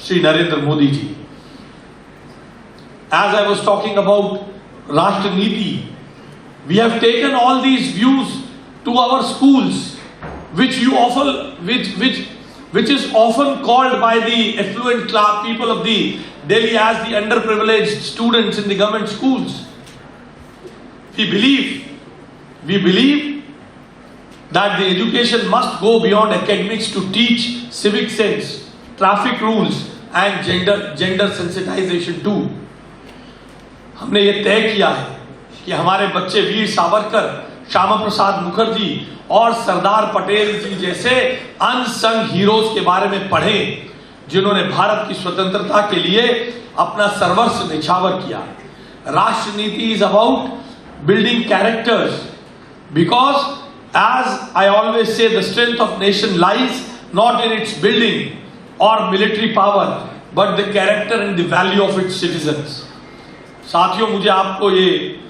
Shri Narendra Modi ji. As I was talking about Rashtra Niti, we have taken all these views to our schools, which is often called by the affluent class people of the Delhi as the underprivileged students in the government schools. We believe that the education must go beyond academics to teach civic sense, traffic rules and gender sensitization too. हमने ये तय किया है कि हमारे बच्चे वीर सावरकर, श्यामा प्रसाद मुखर्जी और सरदार पटेल जी जैसे अनसंग हीरोज के बारे में पढ़ें, जिन्होंने भारत की स्वतंत्रता के लिए अपना सर्वस्व निछावर किया. राष्ट्र नीति is about building characters, because as I always say, the strength of nation lies not in its building or military power, but the character and the value of its citizens. साथियों, मुझे आपको ये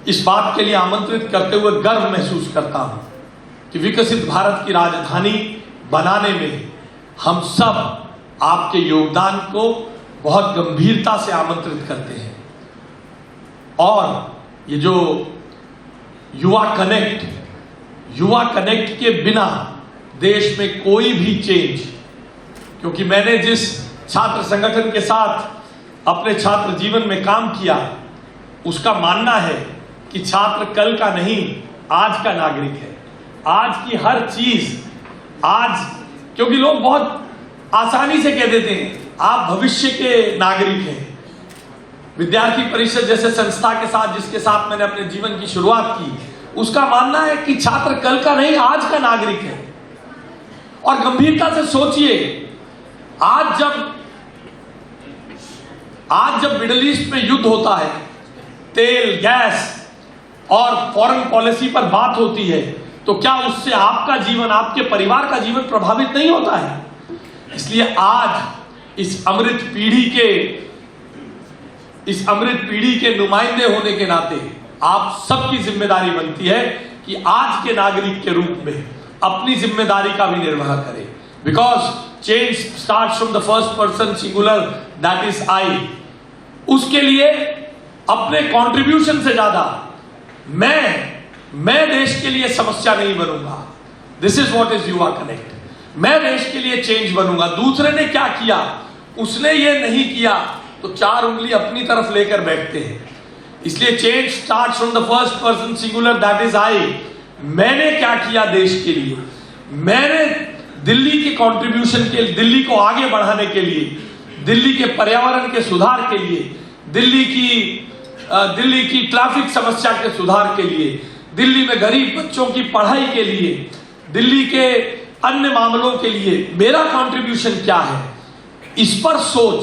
इस बात के लिए आमंत्रित करते हुए गर्व महसूस करता हूं कि विकसित भारत की राजधानी बनाने में हम सब आपके योगदान को बहुत गंभीरता से आमंत्रित करते हैं. और ये जो युवा कनेक्ट के बिना देश में कोई भी चेंज, क्योंकि मैंने जिस छात्र संगठन के साथ अपने छात्र जीवन में काम किया, उसका मानना है कि छात्र कल का नहीं आज का नागरिक है. आज की हर चीज आज, क्योंकि लोग बहुत आसानी से कह देते हैं आप भविष्य के नागरिक हैं. विद्यार्थी परिषद जैसे संस्था के साथ, जिसके साथ मैंने अपने जीवन की शुरुआत की, उसका मानना है कि छात्र कल का नहीं आज का नागरिक है. और गंभीरता से सोचिए, आज जब मिडिल ईस्ट में युद्ध होता है, तेल, गैस और फॉरेन पॉलिसी पर बात होती है, तो क्या उससे आपका जीवन, आपके परिवार का जीवन प्रभावित नहीं होता है? इसलिए आज इस अमृत पीढ़ी के नुमाइंदे होने के नाते आप सबकी जिम्मेदारी बनती है कि आज के नागरिक के रूप में अपनी जिम्मेदारी का भी निर्वाह करें. Because change starts from the first person singular, that is I. उसके लिए अपने कंट्रीब्यूशन से ज्यादा मैं देश के लिए समस्या नहीं बनूंगा. दिस इज व्हाट इज युवा कनेक्ट. मैं देश के लिए चेंज बनूंगा. दूसरे ने क्या किया, उसने ये नहीं किया, तो चार उंगली अपनी तरफ लेकर बैठते हैं. इसलिए change starts from the first person singular, that is I. मैंने क्या किया देश के लिए, मैंने दिल्ली की कंट्रीब्यूशन के लिए, दिल्ली को आगे बढ़ाने के लिए, दिल्ली के पर्यावरण के सुधार के लिए, दिल्ली की ट्रैफिक समस्या के सुधार के लिए, दिल्ली में गरीब बच्चों की पढ़ाई के लिए, दिल्ली के अन्य मामलों के लिए मेरा कंट्रीब्यूशन क्या है, इस पर सोच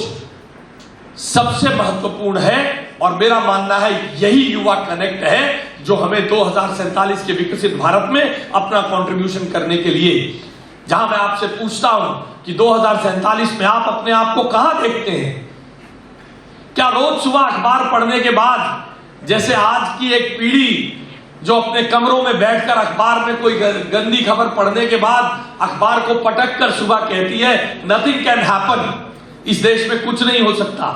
सबसे महत्वपूर्ण है. और मेरा मानना है यही युवा कनेक्ट है जो हमें 2047 के विकसित भारत में अपना कंट्रीब्यूशन करने के लिए, जहां मैं आपसे पूछता हूं कि 2047 में आप अपने आप को कहां देखते हैं? क्या रोज सुबह अखबार पढ़ने के बाद, जैसे आज की एक पीढ़ी जो अपने कमरों में बैठकर अखबार में कोई गंदी खबर पढ़ने के बाद अखबार को पटक कर सुबह कहती है नथिंग कैन हैपन, इस देश में कुछ नहीं हो सकता,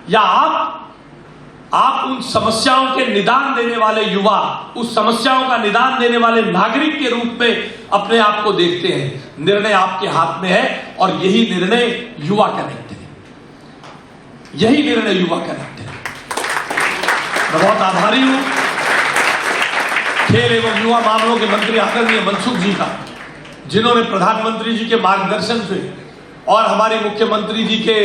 या आप उन समस्याओं के निदान देने वाले युवा, उस समस्याओं का निदान देने वाले नागरिक के रूप में अपने आप को देखते हैं? निर्णय आपके हाथ में है और यही निर्णय युवा कनेक्ट है. यही निर्णय युवा कनेक्ट है. मैं बहुत आभारी हूं खेल एवं युवा मामलों के मंत्री आदरणीय मनसुख जी का, जिन्होंने प्रधानमंत्री जी के मार्गदर्शन से और हमारे मुख्यमंत्री जी के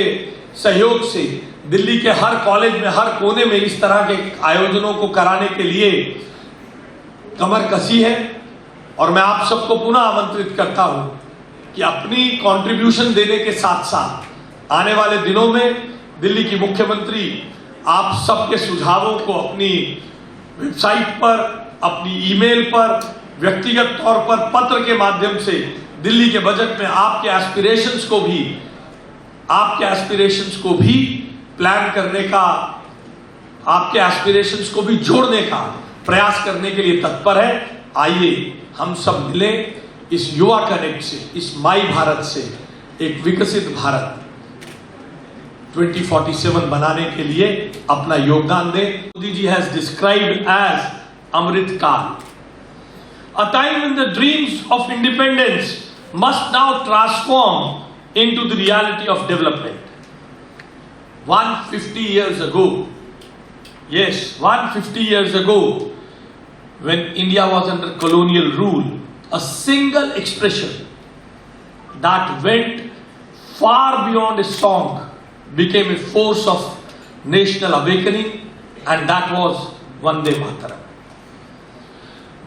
सहयोग से दिल्ली के हर कॉलेज में, हर कोने में इस तरह के आयोजनों को कराने के लिए कमर कसी है. और मैं आप सबको पुनः आमंत्रित करता हूं कि अपनी कंट्रीब्यूशन देने के साथ साथ आने वाले दिनों में दिल्ली की मुख्यमंत्री आप सबके सुझावों को अपनी वेबसाइट पर, अपनी ईमेल पर, व्यक्तिगत तौर पर पत्र के माध्यम से दिल्ली के बजट में आपके एस्पिरेशंस को भी प्लान करने का, आपके एस्पिरेशंस को भी जोड़ने का प्रयास करने के लिए तत्पर है. आइए हम सब मिलें, इस युवा कनेक्ट से, इस माई भारत से एक विकसित भारत 2047 बनाने के लिए अपना योगदान दें। Modi ji has described as अमृत काल, a time when the dreams of independence must now transform into the reality of development. 150 years ago, yes, 150 years ago, when India was under colonial rule, a single expression that went far beyond a song became a force of national awakening, and that was Vande Mataram.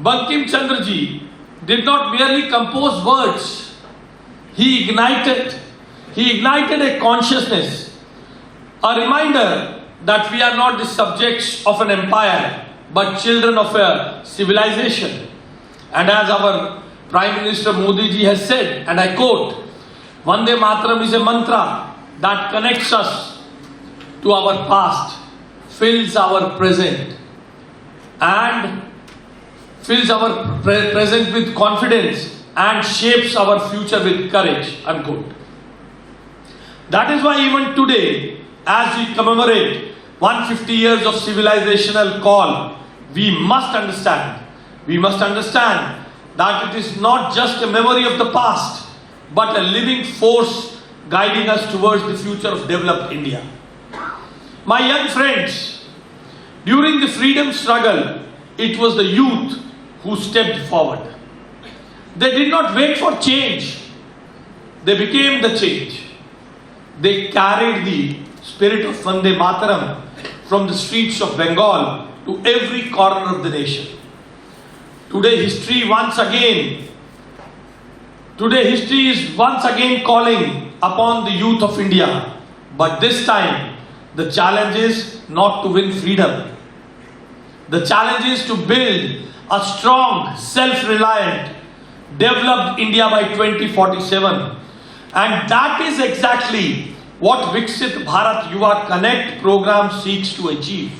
Bankim Chandra ji did not merely compose words, he ignited a consciousness, a reminder that we are not the subjects of an empire but children of a civilization. And as our Prime Minister Modi ji has said, and I quote, Vande Mataram is a mantra that connects us to our past, fills our present, and fills our present with confidence and shapes our future with courage, unquote. That is why even today, as we commemorate 150 years of civilizational call, we must understand that it is not just a memory of the past, but a living force guiding us towards the future of developed India. My young friends, during the freedom struggle, it was the youth who stepped forward. They did not wait for change. They became the change. They carried the spirit of Vande Mataram from the streets of Bengal to every corner of the nation. Today history is once again calling upon the youth of India. But this time, the challenge is not to win freedom. The challenge is to build a strong, self-reliant, developed India by 2047. And that is exactly what Viksit Bharat Yuva Connect program seeks to achieve.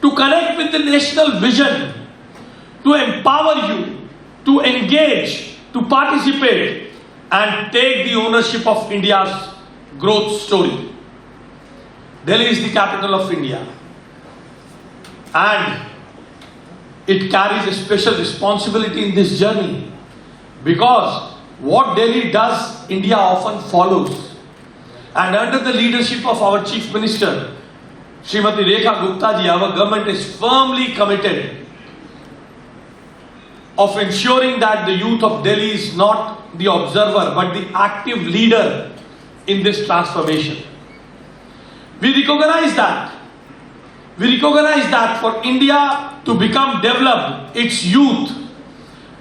To connect with the national vision, to empower you, to engage, to participate, and take the ownership of India's growth story. Delhi is the capital of India, and it carries a special responsibility in this journey, because what Delhi does, India often follows. And under the leadership of our Chief Minister, Srimati Rekha Gupta ji, our government is firmly committed of ensuring that the youth of Delhi is not the observer but the active leader in this transformation. We recognize that for India to become developed, its youth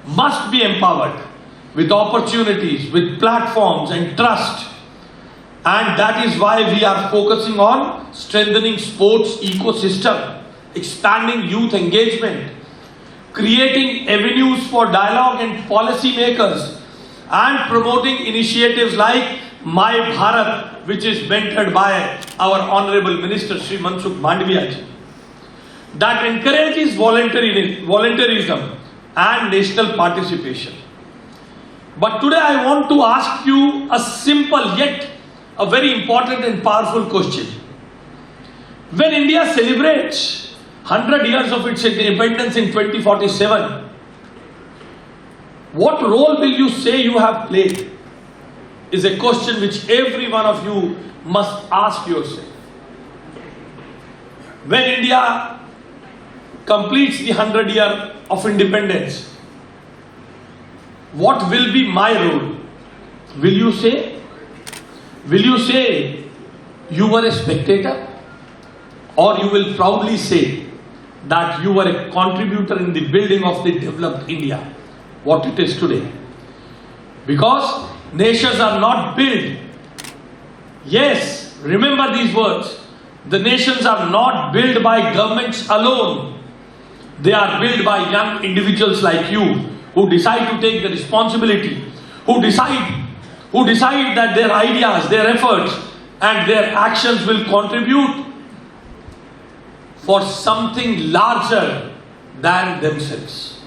must be empowered with opportunities, with platforms and trust. And that is why we are focusing on strengthening sports ecosystem, expanding youth engagement, creating avenues for dialogue and policy makers, and promoting initiatives like My Bharat, which is mentored by our Honorable Minister Shri Mansukh Mandviya ji, that encourages volunteerism and national participation. But today I want to ask you a simple yet a very important and powerful question. When India celebrates 100 years of its independence in 2047, what role will you say you have played? Is a question which every one of you must ask yourself. When India completes the 100 year of independence, what will be my role? Will you say you were a spectator? Or you will proudly say that you were a contributor in the building of the developed India, what it is today? Because nations are not built. Yes, remember these words. The nations are not built by governments alone. They are built by young individuals like you, who decide to take the responsibility, who decide that their ideas, their efforts and their actions will contribute for something larger than themselves.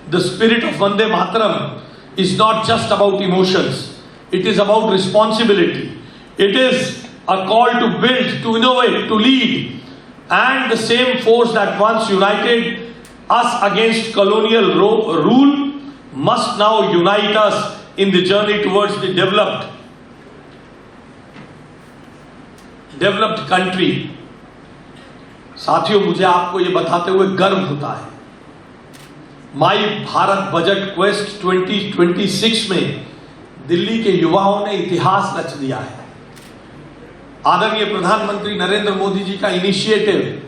The spirit of Vande Mataram is not just about emotions. It is about responsibility. It is a call to build, to innovate, to lead. And the same force that once united us against colonial rule must now unite us in the journey towards the developed country. साथियों, मुझे आपको ये बताते हुए गर्व होता है, माई Bharat budget quest 2026 में दिल्ली के युवाओं ने इतिहास रच दिया है। आदरणीय प्रधानमंत्री नरेंद्र मोदी जी का इनिशिएटिव,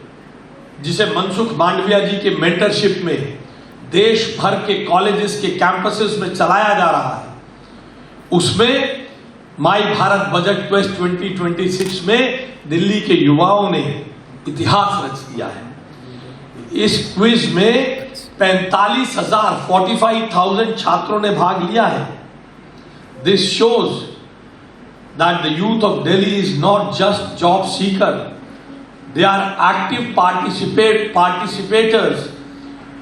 जिसे मनसुख मांडविया जी के मेंटरशिप में देश भर के कॉलेजेस के कैंपसेस में चलाया जा रहा है, उसमें माई भारत बजट क्वेस्ट 2026 में दिल्ली के युवाओं ने इतिहास रच दिया है। इस क्विज में 45,000 छात्रों ने भाग लिया है। This shows that the youth of Delhi is not just job seeker, they are active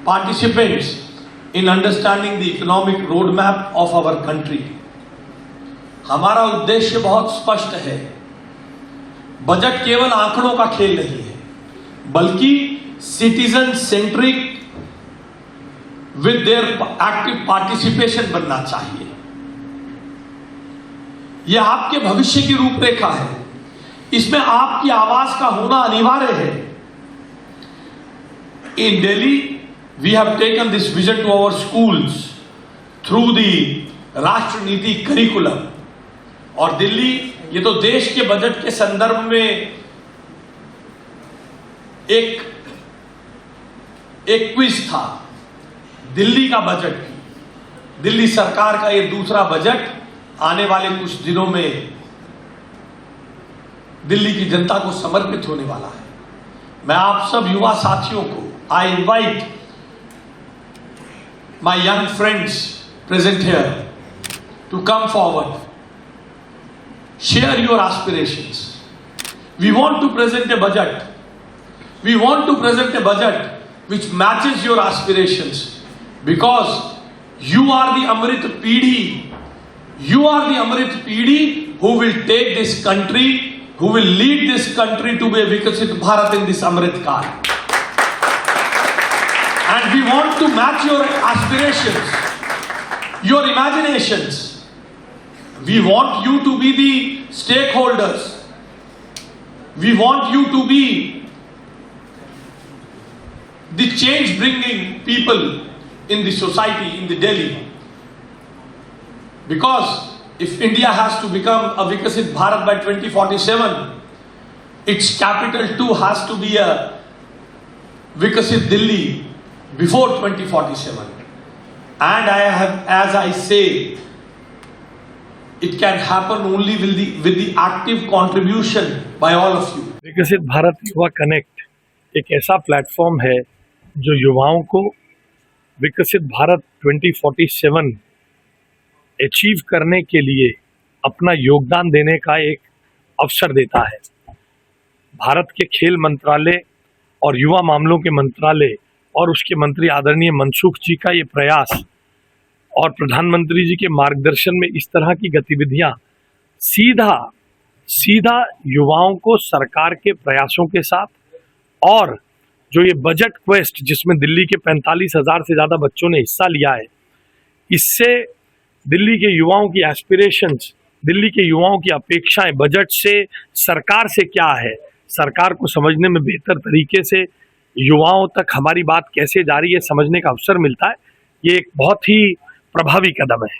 participants in understanding the economic roadmap of our country. हमारा उद्देश्य बहुत स्पष्ट है। बजट केवल आंकड़ों का खेल नहीं है, बल्कि citizen centric with their active participation बनना चाहिए। यह आपके भविष्य की रूपरेखा है। इसमें आपकी आवाज का होना अनिवार्य है। In Delhi we have taken this vision to our schools through the Rashtra Niti curriculum. और दिल्ली, ये तो देश के बजट के संदर्भ में एक क्विज था। दिल्ली का बजट, दिल्ली सरकार का ये दूसरा बजट आने वाले कुछ दिनों में दिल्ली की जनता को समर्पित होने वाला है। मैं आप सब युवा साथियों को, I invite my young friends present here to come forward, share your aspirations. We want to present a budget, we want to present a budget which matches your aspirations, because you are the Amrit Peedhi. You are the Amrit Peedhi who will take this country, who will lead this country to be a Vikasit Bharat in this Amrit Kaal. And we want to match your aspirations, your imaginations. We want you to be the stakeholders. We want you to be the change bringing people in the society, in the Delhi. Because if India has to become a Vikasit Bharat by 2047, its capital too has to be a Vikasit Delhi before 2047. And as I say, it can happen only with the active contribution by all of you. विकसित भारत युवा connect एक ऐसा platform है जो युवाओं को विकसित Bharat 2047 achieve करने के लिए अपना योगदान देने का एक अवसर देता है। भारत के खेल मंत्रालय और युवा मामलों के मंत्रालय और उसके मंत्री आदरणीय मनसुख जी का ये प्रयास और प्रधानमंत्री जी के मार्गदर्शन में इस तरह की गतिविधियां सीधा युवाओं को सरकार के प्रयासों के साथ, और जो ये बजट क्वेस्ट जिसमें दिल्ली के 45,000 से ज़्यादा बच्चों ने हिस्सा लिया है, इससे दिल्ली के युवाओं की एस्पिरेशंस, दिल्ली के युवाओं की अपेक्षाएं बजट से, सरकार से क्या है, सरकार को समझने में बेहतर तरीके से युवाओं तक हमारी बात कैसे जा रही है समझने का अवसर मिलता है। ये एक बहुत ही प्रभावी कदम है।